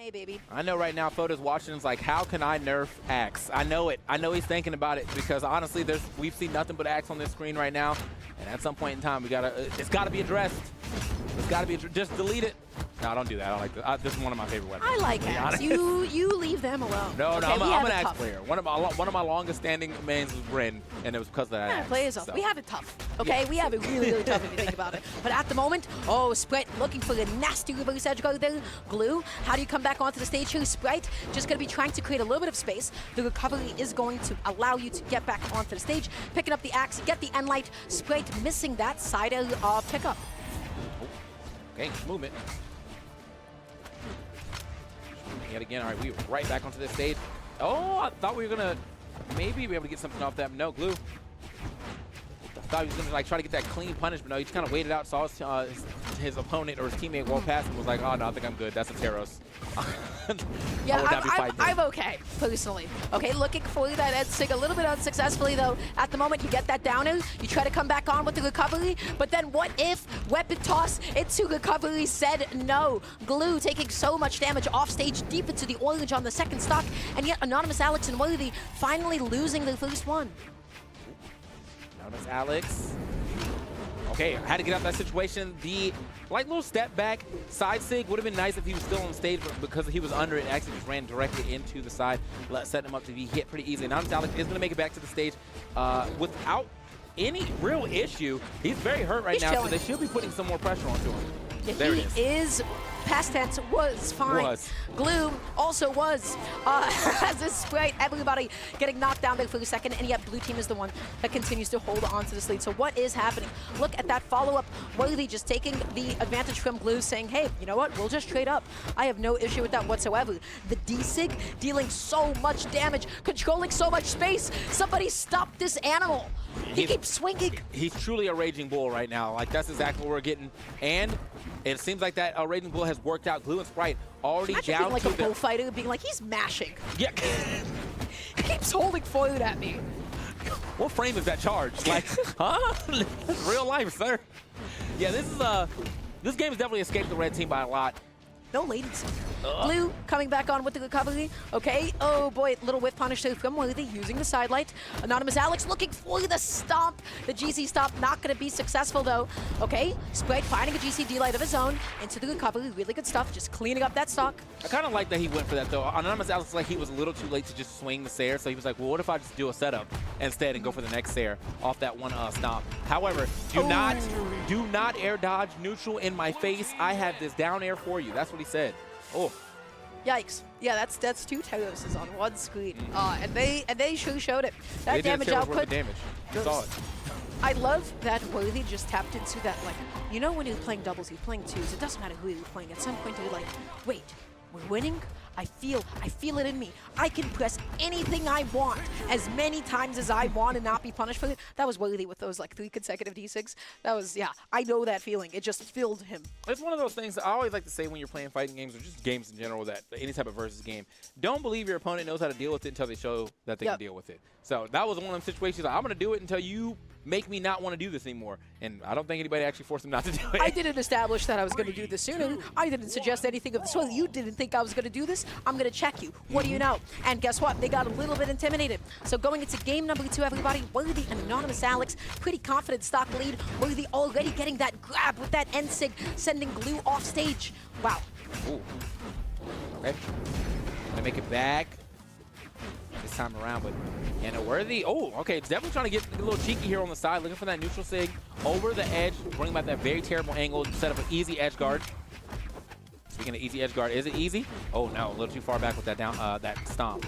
MMA, baby. I know right now, Photo's watching and is like, how can I nerf Axe? I know it. I know he's thinking about it because honestly, we've seen nothing but Axe on this screen right now. And at some point in time, it's got to be addressed. It's got to be just delete it. No, don't do that. I like this. This is one of my favorite weapons. I like Axe. You leave them alone. No, okay, I'm an Axe player. One of my longest standing mains was Rin, and it was because of that. Yeah, Axe, play yourself. So. We have it tough. Okay, yeah. We have it really, really tough if you think about it. But at the moment, Sprite looking for the nasty reverse edge guard there. Glue. How do you come back onto the stage here? Sprite just going to be trying to create a little bit of space. The recovery is going to allow you to get back onto the stage, picking up the Axe, get the end light. Sprite missing that side pickup. Okay, movement. Yet again, all right, we are right back onto this stage. Oh, I thought we were gonna maybe be able to get something off that. No, Glue. I thought he was gonna like try to get that clean punish, but no, he just kind of waited out, saw his opponent or his teammate walk past and was like, oh no, I think I'm good. That's a Teros. Yeah, I'm okay, personally. Okay, looking for that Ed Sig a little bit unsuccessfully, though. At the moment, you get that downer. You try to come back on with the recovery, but then what if weapon toss into recovery said no? Glue taking so much damage off stage, deep into the orange on the second stock, and yet Anonymous Alex and Worthy finally losing their first one. Anonymous Alex. Okay, I had to get out of that situation. The little step back side sig would have been nice if he was still on stage, but because he was under it, actually just ran directly into the side, setting him up to be hit pretty easy. Now Alex is going to make it back to the stage without any real issue. He's very hurt right now, so they should be putting some more pressure onto him. Yeah, there it is. Past tense was fine. Glue also was. As this Sprite, everybody getting knocked down there for a second, and yet blue team is the one that continues to hold on to this lead. So what is happening? Look at that follow-up. Worthy just taking the advantage from Glue, saying, hey, you know what? We'll just trade up. I have no issue with that whatsoever. The D-Sig dealing so much damage, controlling so much space. Somebody stop this animal. He keeps swinging. He's truly a raging bull right now. Like, that's exactly what we're getting. And it seems like that raging bull has worked out. Glue and Sprite already down being like a bullfighter, being like, he's mashing. Yeah. He keeps holding forward at me. What frame is that charge? Like, huh? This is real life, sir. Yeah, this game has definitely escaped the red team by a lot. No latency. Blue coming back on with the recovery. Okay. Oh boy, little whiff punish from Worthy using the side light. Anonymous Alex looking for the stomp. The GC stomp not going to be successful though. Okay. Sprite finding a GC light of his own into the recovery. Really good stuff. Just cleaning up that stock. I kind of like that he went for that though. Anonymous Alex like he was a little too late to just swing the Sair, so he was like, well, what if I just do a setup instead and go for the next Sair off that one stomp. However, do not air dodge neutral in my face. I have this down air for you. That's what he said. Oh. Yikes. Yeah, that's two Teroses on one screen. And they sure showed it. That damage output. Damage. Saw it. I love that Worthy just tapped into that, like, you know when you're playing doubles, you're playing twos, it doesn't matter who you're playing. At some point you're like, wait, we're winning? I feel it in me. I can press anything I want as many times as I want and not be punished for it. That was Worthy with those like 3 consecutive D6. That was, yeah, I know that feeling. It just filled him. It's one of those things that I always like to say when you're playing fighting games or just games in general, that any type of versus game, don't believe your opponent knows how to deal with it until they show that they can deal with it. So that was one of them situations. Like, I'm going to do it until you make me not want to do this anymore. And I don't think anybody actually forced him not to do it. I didn't establish that I was going to do this sooner. I didn't suggest anything of the sort. You didn't think I was going to do this. I'm going to check you. What do you know? And guess what? They got a little bit intimidated. So going into game number 2, everybody, Worthy and Anonymous Alex, pretty confident stock lead. Worthy already getting that grab with that end sig, sending Glue off stage. Wow. Ooh. Okay. Gonna make it back this time around, but and a Worthy. Oh, okay. It's definitely trying to get a little cheeky here on the side, looking for that neutral sig over the edge, bringing back that very terrible angle, set up an easy edge guard. Speaking of easy edge guard, is it easy? Oh no, a little too far back with that down that stomp.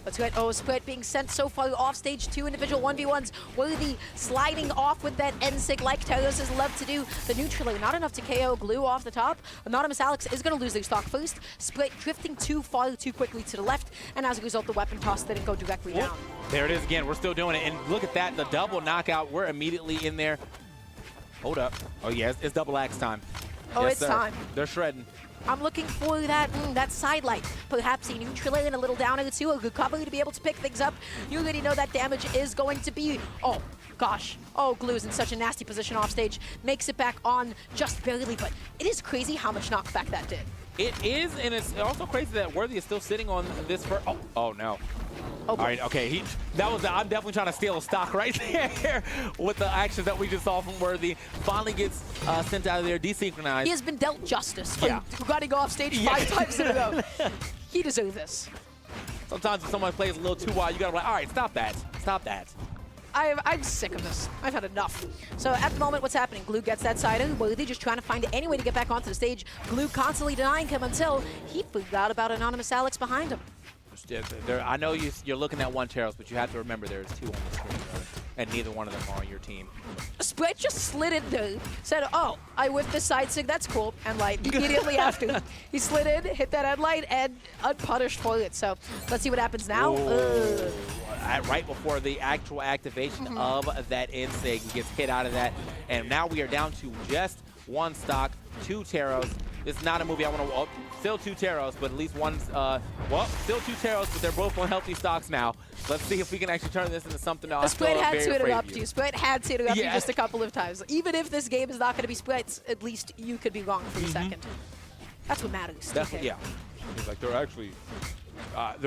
Let's go ahead. Sprite being sent so far off stage. 2 individual 1v1s. Worthy sliding off with that N-Sig like Teroses love to do. The neutral, not enough to KO Glue off the top. Anonymous Alex is going to lose their stock first. Sprite drifting too far, too quickly to the left. And as a result, the weapon toss didn't go directly down. There it is again. We're still doing it. And look at that. The double knockout. We're immediately in there. Hold up. Oh, yeah. It's double axe time. Oh, yes, it's time. They're shredding. I'm looking for that side light. Perhaps a neutral and a little down or two, a recovery to be able to pick things up. You already know that damage is going to be, oh gosh. Oh, Glue's in such a nasty position off stage. Makes it back on just barely, but it is crazy how much knockback that did. It is, and it's also crazy that Worthy is still sitting on this for. Oh no. Oh, all right, okay. I'm definitely trying to steal a stock right there with the actions that we just saw from Worthy. Finally gets sent out of there, desynchronized. He has been dealt justice for running off stage 5 times in a row. He deserves this. Sometimes if someone plays a little too wild, you gotta be like, all right, stop that. Stop that. I'm sick of this. I've had enough. So at the moment, what's happening? Glue gets that side of Worthy, just trying to find any way to get back onto the stage. Glue constantly denying him until he forgot about Anonymous Alex behind him. I know you're looking at one Cheros, but you have to remember there's 2 on the screen, and neither one of them are on your team. Sprite just slid in there, said, oh, I whiffed the side sig, that's cool. And like immediately after, he slid in, hit that headlight, and unpunished for it. So let's see what happens now. Right before the actual activation of that N-Sig, he gets hit out of that. And now we are down to just 1 stock, 2 Teros. It's not a movie I want to... still 2 Teros, but at least one's... well, still 2 Teros, but they're both on healthy stocks now. Let's see if we can actually turn this into something else. Sprite had to interrupt you. Sprite had to interrupt you just a couple of times. Even if this game is not going to be Sprite's, at least you could be wrong for a second. That's what matters. Definitely, yeah. He's like, there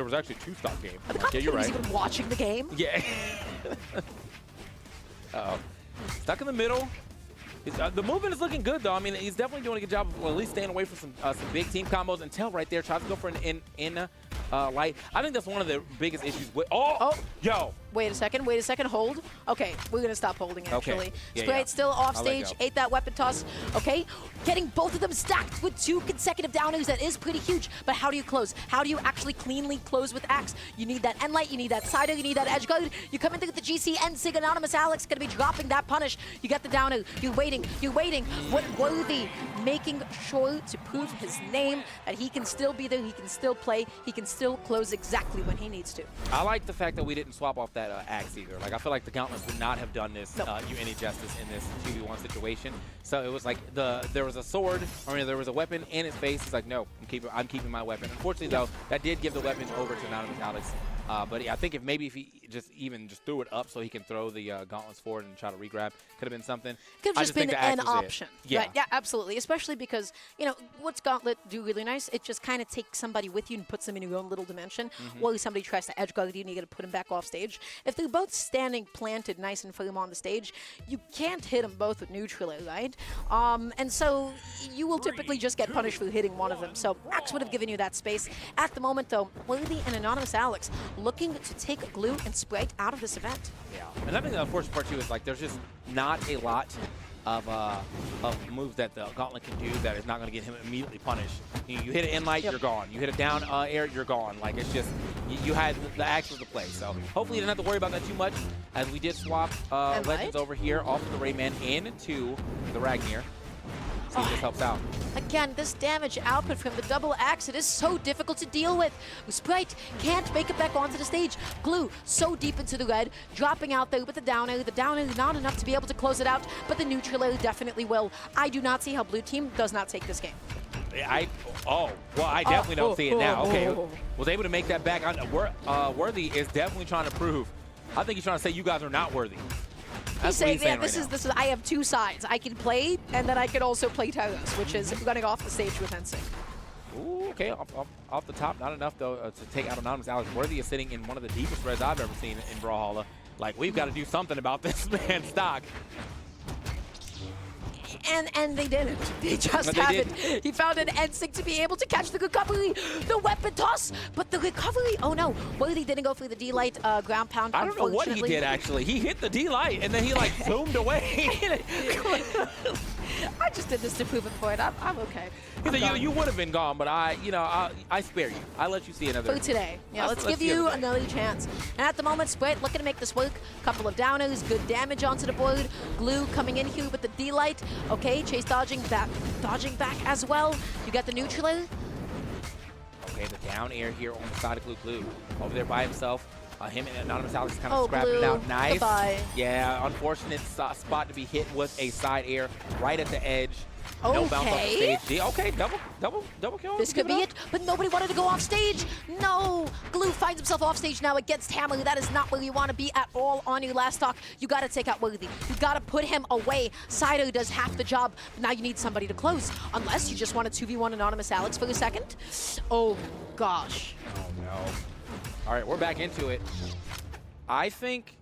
was actually 2 stock games. Yeah, you're right. Even watching the game? Yeah. Uh-oh. Stuck in the middle. The movement is looking good, though. I mean, he's definitely doing a good job of at least staying away from some big team combos. And Tell right there tries to go for an in light. I think that's one of the biggest issues with... Yo! Wait a second, hold. Okay, we're going to stop holding, actually. Okay. Yeah, Sprite still off stage, ate that weapon toss. Okay, getting both of them stacked with 2 consecutive downers, that is pretty huge. But how do you close? How do you actually cleanly close with Axe? You need that end light, you need that sider, you need that edge guard. You come in with the GC and Sig. Anonymous Alex going to be dropping that punish. You get the downer, you're waiting. What Worthy making sure to prove his name, that he can still be there, he can still play, he can still close exactly when he needs to. I like the fact that we didn't swap off that Axe either. Like, I feel like the Gauntlets would not have done this you any justice in this 2v1 situation. So it was like there was a sword, there was a weapon in his face. He's like, no, I'm keeping my weapon. Unfortunately, though, that did give the weapon over to Anonymous Alex. But yeah, I think if he just threw it up so he can throw the gauntlets forward and try to regrab, could have been something. Could have just been an option. Yeah. Right? Yeah, absolutely. Especially because, what's Gauntlet do really nice? It just kind of takes somebody with you and puts them in your own little dimension. While somebody tries to edge guard you and you got to put him back off stage. If they're both standing planted nice and firm on the stage, you can't hit them both with neutral, right? And so you will typically just get punished for hitting one of them. So Axe would have given you that space. At the moment, though, Worthy and Anonymous Alex looking to take Glue and Sprite out of this event. Yeah, and I think the unfortunate part too is like there's just not a lot of moves that the Gauntlet can do that is not going to get him immediately punished. You hit an in-light, you're gone. You hit a down air, you're gone. Like, it's just, you had the actions to play. So hopefully you didn't have to worry about that too much, as we did swap Legends over here off of the Rayman into the Ragnir. See if this helps out. Again, this damage output from the double axe, it is so difficult to deal with. Sprite can't make it back onto the stage. Glue so deep into the red, dropping out there with the downer. The downer is not enough to be able to close it out, but the neutral definitely will. I do not see how blue team does not take this game. I definitely don't see it now. Okay, was able to make that back. Worthy is definitely trying to prove. I think he's trying to say you guys are not worthy. He's saying, yeah, this is. I have 2 sides. I can play, and then I can also play Taros, which is running off the stage with N-Sync. Ooh, okay, off the top, not enough though to take out Anonymous Alex. Worthy is sitting in one of the deepest reds I've ever seen in Brawlhalla. Like, we've got to do something about this man's stock. And they didn't. They just haven't. He found an N-Sync to be able to catch the recovery. The weapon toss, but the recovery. Oh no, Worthy didn't go for the D-Light ground pound. I don't know what he did actually. He hit the D-Light and then he like zoomed away. I just did this to prove it for it. I'm okay. You would have been gone, but I spare you. I let you see another. For today. Yeah, let's give you another chance. And at the moment, Sprite looking to make this work. Couple of downers, good damage onto the board. Glue coming in here with the D-Light. Okay, Chase dodging back as well. You got the neutral. Okay, the down air here on the side of Glue. Over there by himself. Him and Anonymous Alex kind of scrapping it out. Nice. Goodbye. Yeah, unfortunate spot to be hit with a side air right at the edge. No bounce off the Okay. stage. Okay, double kill. This could be it, but nobody wanted to go off stage. No, Glue finds himself off stage now against Hammerly. That is not where you want to be at all on your last stock. You got to take out Worthy. You got to put him away. Sido does half the job. Now you need somebody to close, unless you just want to 2v1 Anonymous Alex for a second. Oh, gosh. Oh, no. All right, we're back into it. I think...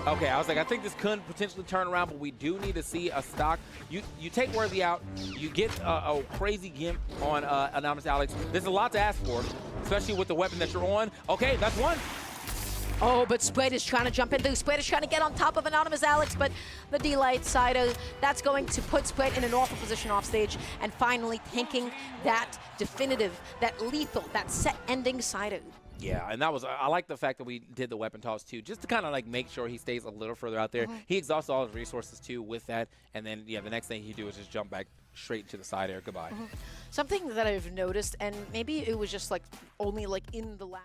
Okay, I was like, I think this could potentially turn around, but we do need to see a stock. You take Worthy out, you get a crazy gimp on Anonymous Alex. There's a lot to ask for, especially with the weapon that you're on. Okay, that's one. Oh, but Sprite is trying to jump in through. Sprite is trying to get on top of Anonymous Alex, but the D-Light Sido, that's going to put Sprite in an awful position off stage, and finally tanking that definitive, that lethal, that set-ending Sido. Yeah, and that was, I like the fact that we did the weapon toss too, just to kind of like make sure he stays a little further out there. He exhausts all his resources too with that, and then, yeah, the next thing he do is just jump back straight to the side air. Goodbye. Something that I've noticed, and maybe it was just like only like in the last